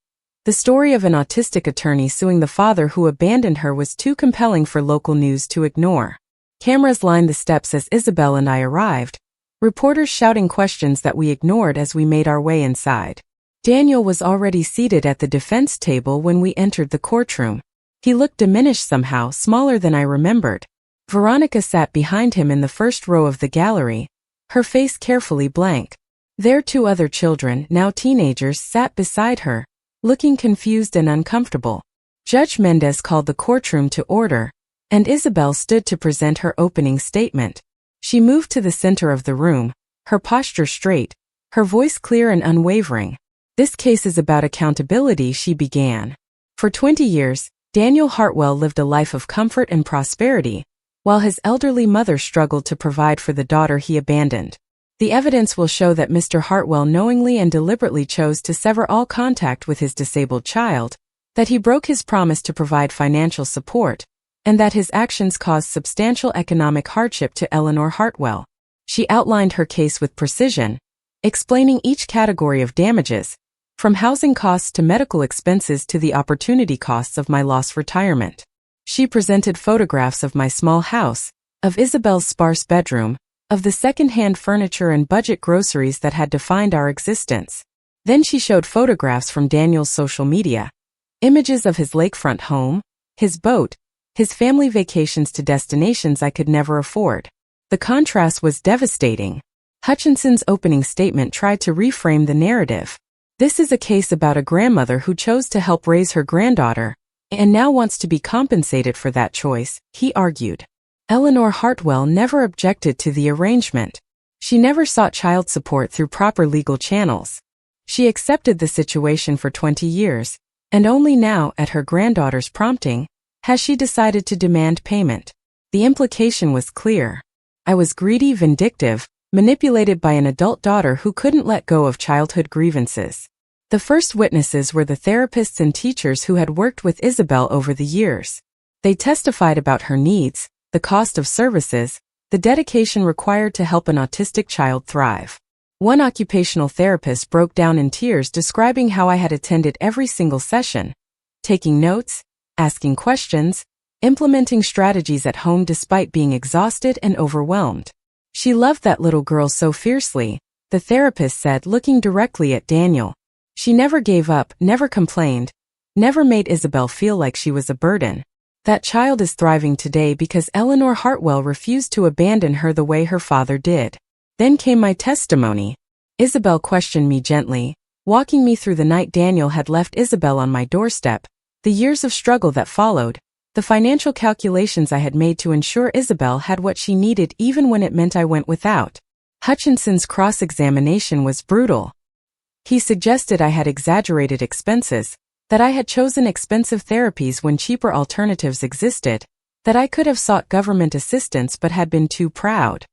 The story of an autistic attorney suing the father who abandoned her was too compelling for local news to ignore. Cameras lined the steps as Isabel and I arrived, reporters shouting questions that we ignored as we made our way inside. Daniel was already seated at the defense table when we entered the courtroom. He looked diminished somehow, smaller than I remembered. Veronica sat behind him in the first row of the gallery, her face carefully blank. Their 2 other children, now teenagers, sat beside her, looking confused and uncomfortable. Judge Mendez called the courtroom to order, and Isabel stood to present her opening statement. She moved to the center of the room, her posture straight, her voice clear and unwavering. This case is about accountability, she began. For 20 years, Daniel Hartwell lived a life of comfort and prosperity, while his elderly mother struggled to provide for the daughter he abandoned. The evidence will show that Mr. Hartwell knowingly and deliberately chose to sever all contact with his disabled child, that he broke his promise to provide financial support, and that his actions caused substantial economic hardship to Eleanor Hartwell. She outlined her case with precision, explaining each category of damages, from housing costs to medical expenses to the opportunity costs of my lost retirement. She presented photographs of my small house, of Isabel's sparse bedroom, of the second-hand furniture and budget groceries that had defined our existence. Then she showed photographs from Daniel's social media, images of his lakefront home, his boat, his family vacations to destinations I could never afford. The contrast was devastating. Hutchinson's opening statement tried to reframe the narrative. This is a case about a grandmother who chose to help raise her granddaughter, and now wants to be compensated for that choice, he argued. Eleanor Hartwell never objected to the arrangement. She never sought child support through proper legal channels. She accepted the situation for 20 years, and only now, at her granddaughter's prompting, has she decided to demand payment. The implication was clear. I was greedy, vindictive, manipulated by an adult daughter who couldn't let go of childhood grievances. The first witnesses were the therapists and teachers who had worked with Isabel over the years. They testified about her needs, the cost of services, the dedication required to help an autistic child thrive. One occupational therapist broke down in tears describing how I had attended every single session, taking notes, asking questions, implementing strategies at home despite being exhausted and overwhelmed. She loved that little girl so fiercely, the therapist said, looking directly at Daniel. She never gave up, never complained, never made Isabel feel like she was a burden. That child is thriving today because Eleanor Hartwell refused to abandon her the way her father did. Then came my testimony. Isabel questioned me gently, walking me through the night Daniel had left Isabel on my doorstep, the years of struggle that followed, the financial calculations I had made to ensure Isabel had what she needed even when it meant I went without. Hutchinson's cross-examination was brutal. He suggested I had exaggerated expenses, that I had chosen expensive therapies when cheaper alternatives existed, that I could have sought government assistance but had been too proud.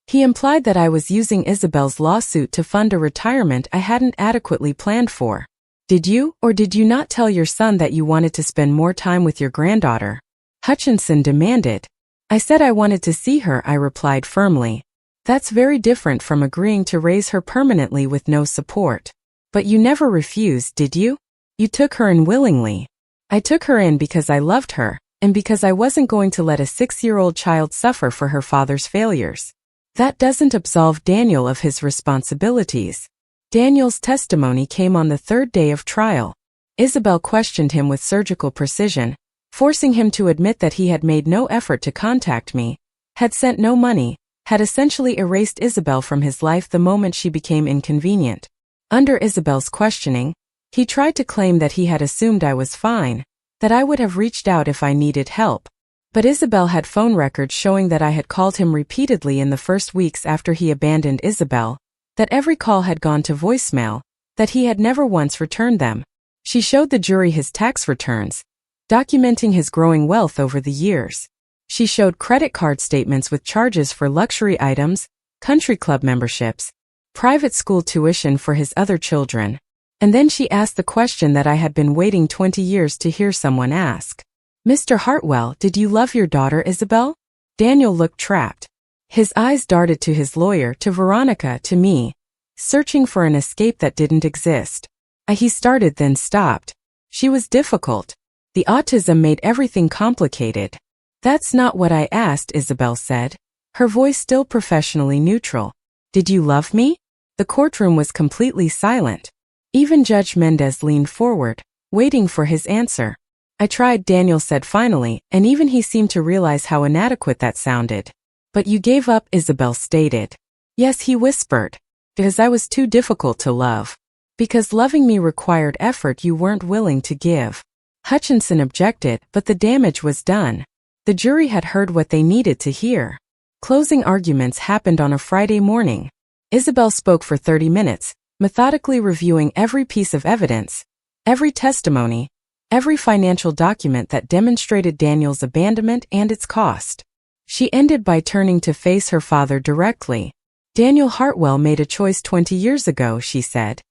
He implied that I was using Isabel's lawsuit to fund a retirement I hadn't adequately planned for. Did you or did you not tell your son that you wanted to spend more time with your granddaughter? Hutchinson demanded. I said I wanted to see her, I replied firmly. That's very different from agreeing to raise her permanently with no support. But you never refused, did you? You took her in willingly. I took her in because I loved her, and because I wasn't going to let a 6-year-old child suffer for her father's failures. That doesn't absolve Daniel of his responsibilities. Daniel's testimony came on the third day of trial. Isabel questioned him with surgical precision, forcing him to admit that he had made no effort to contact me, had sent no money, had essentially erased Isabel from his life the moment she became inconvenient. Under Isabel's questioning, he tried to claim that he had assumed I was fine, that I would have reached out if I needed help. But Isabel had phone records showing that I had called him repeatedly in the first weeks after he abandoned Isabel, that every call had gone to voicemail, that he had never once returned them. She showed the jury his tax returns, documenting his growing wealth over the years. She showed credit card statements with charges for luxury items, country club memberships, private school tuition for his other children. And then she asked the question that I had been waiting 20 years to hear someone ask. Mr. Hartwell, did you love your daughter Isabel? Daniel looked trapped. His eyes darted to his lawyer, to Veronica, to me, searching for an escape that didn't exist. He started then stopped. She was difficult. The autism made everything complicated. That's not what I asked, Isabel said, her voice still professionally neutral. Did you love me? The courtroom was completely silent. Even Judge Mendez leaned forward, waiting for his answer. I tried, Daniel said finally, and even he seemed to realize how inadequate that sounded. But you gave up, Isabel stated. Yes, he whispered. Because I was too difficult to love. Because loving me required effort you weren't willing to give. Hutchinson objected, but the damage was done. The jury had heard what they needed to hear. Closing arguments happened on a Friday morning. Isabel spoke for 30 minutes, methodically reviewing every piece of evidence, every testimony, every financial document that demonstrated Daniel's abandonment and its cost. She ended by turning to face her father directly. Daniel Hartwell made a choice 20 years ago, she said.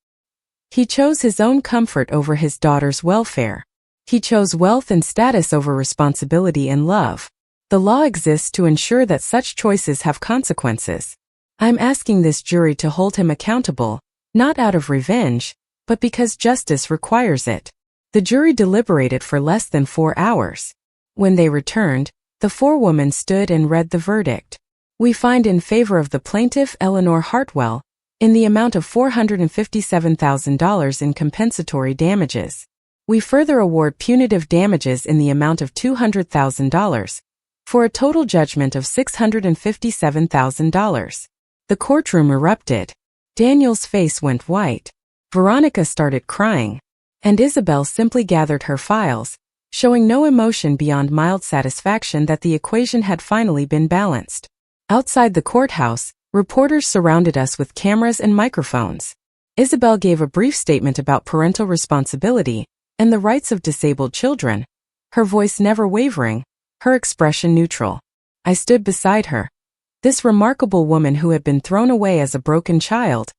He chose his own comfort over his daughter's welfare. He chose wealth and status over responsibility and love. The law exists to ensure that such choices have consequences. I'm asking this jury to hold him accountable, not out of revenge, but because justice requires it. The jury deliberated for less than 4 hours. When they returned, the forewoman stood and read the verdict. We find in favor of the plaintiff Eleanor Hartwell, in the amount of $457,000 in compensatory damages. We further award punitive damages in the amount of $200,000, for a total judgment of $657,000. The courtroom erupted. Daniel's face went white. Veronica started crying. And Isabel simply gathered her files, showing no emotion beyond mild satisfaction that the equation had finally been balanced. Outside the courthouse, reporters surrounded us with cameras and microphones. Isabel gave a brief statement about parental responsibility and the rights of disabled children, her voice never wavering, her expression neutral. I stood beside her. This remarkable woman who had been thrown away as a broken child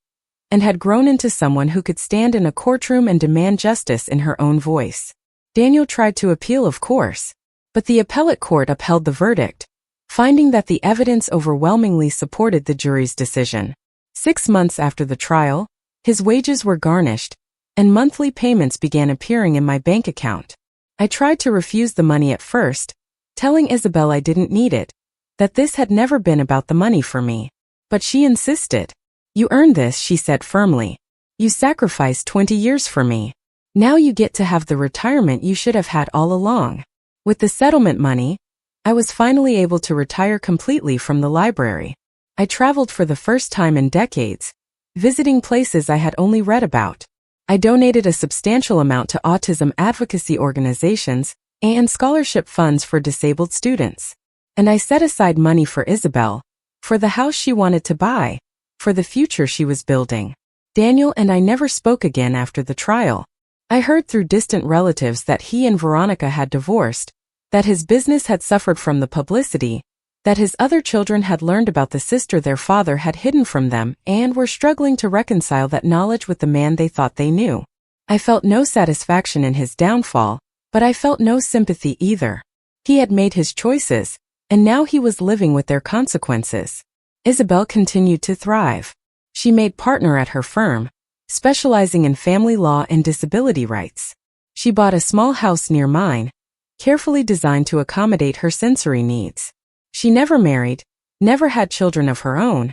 and had grown into someone who could stand in a courtroom and demand justice in her own voice. Daniel tried to appeal, of course, but the appellate court upheld the verdict, finding that the evidence overwhelmingly supported the jury's decision. 6 months after the trial, his wages were garnished, and monthly payments began appearing in my bank account. I tried to refuse the money at first, telling Isabel I didn't need it, that this had never been about the money for me. But she insisted. "You earned this," she said firmly. "You sacrificed 20 years for me. Now you get to have the retirement you should have had all along." With the settlement money, I was finally able to retire completely from the library. I traveled for the first time in decades, visiting places I had only read about. I donated a substantial amount to autism advocacy organizations and scholarship funds for disabled students. And I set aside money for Isabel, for the house she wanted to buy, for the future she was building. Daniel and I never spoke again after the trial. I heard through distant relatives that he and Veronica had divorced, that his business had suffered from the publicity, that his other children had learned about the sister their father had hidden from them and were struggling to reconcile that knowledge with the man they thought they knew. I felt no satisfaction in his downfall, but I felt no sympathy either. He had made his choices, and now he was living with their consequences. Isabel continued to thrive. She made partner at her firm, specializing in family law and disability rights. She bought a small house near mine, carefully designed to accommodate her sensory needs. She never married, never had children of her own,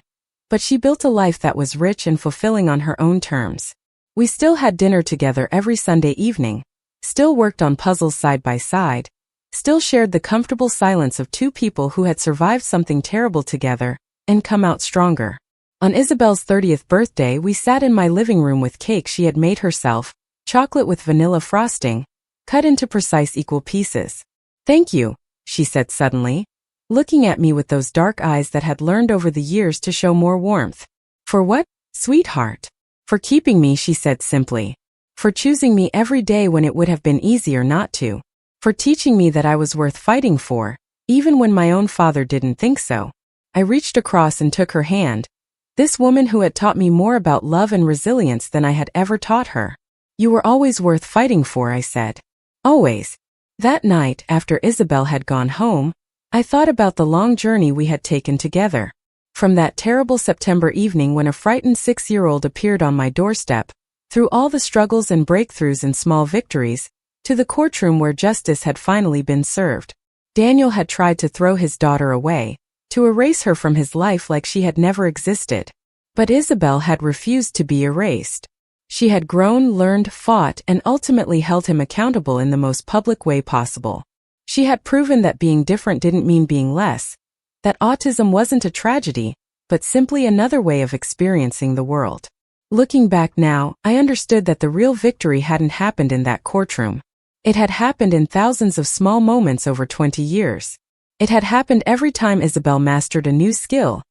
but she built a life that was rich and fulfilling on her own terms. We still had dinner together every Sunday evening, still worked on puzzles side by side, still shared the comfortable silence of two people who had survived something terrible together and come out stronger. On Isabel's 30th birthday, we sat in my living room with cake she had made herself, chocolate with vanilla frosting, cut into precise equal pieces. "Thank you," she said suddenly, looking at me with those dark eyes that had learned over the years to show more warmth. "For what, sweetheart?" "For keeping me," she said simply. "For choosing me every day when it would have been easier not to. For teaching me that I was worth fighting for, even when my own father didn't think so." I reached across and took her hand, this woman who had taught me more about love and resilience than I had ever taught her. "You were always worth fighting for," I said. Always. That night, after Isabel had gone home, I thought about the long journey we had taken together. From that terrible September evening when a frightened 6-year-old appeared on my doorstep, through all the struggles and breakthroughs and small victories, to the courtroom where justice had finally been served. Daniel had tried to throw his daughter away, to erase her from his life like she had never existed. But Isabel had refused to be erased. She had grown, learned, fought, and ultimately held him accountable in the most public way possible. She had proven that being different didn't mean being less, that autism wasn't a tragedy, but simply another way of experiencing the world. Looking back now, I understood that the real victory hadn't happened in that courtroom. It had happened in thousands of small moments over 20 years. It had happened every time Isabel mastered a new skill,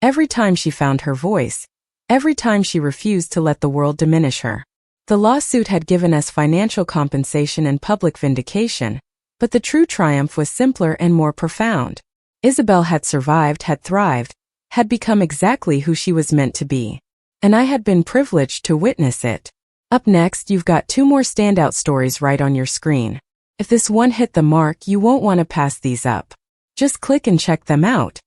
every time she found her voice, every time she refused to let the world diminish her. The lawsuit had given us financial compensation and public vindication, but the true triumph was simpler and more profound. Isabel had survived, had thrived, had become exactly who she was meant to be. And I had been privileged to witness it. Up next, you've got 2 more standout stories right on your screen. If this one hit the mark, you won't want to pass these up. Just click and check them out.